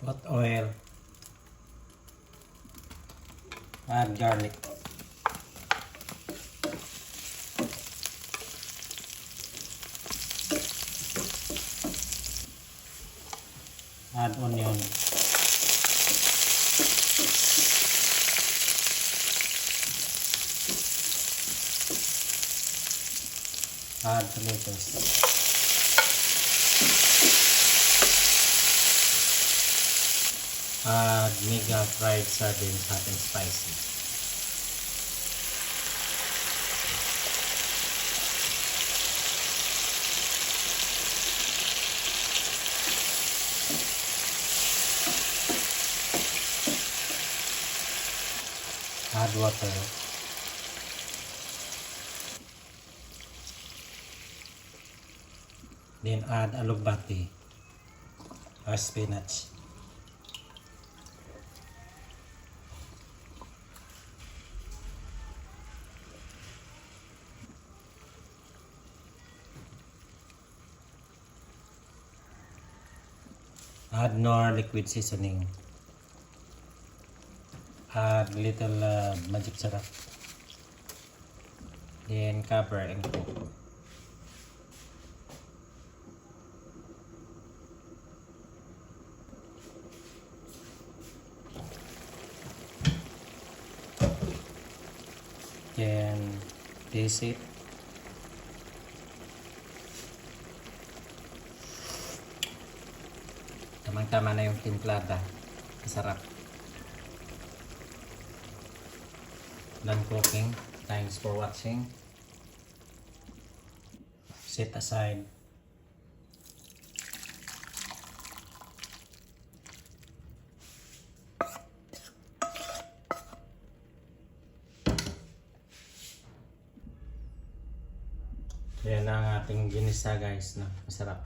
Hot oil, add garlic, add onion, add tomatoes, add mega fried sardines, hot and spicy. Add water. Then add alugbati or spinach. Add more liquid seasoning. Add little magic sarap. Then cover and cook. Then taste it. Tamang-tama na yung timplada. Masarap. Done cooking. Thanks for watching. Set aside. Yan ang ating ginisa guys, no? Masarap.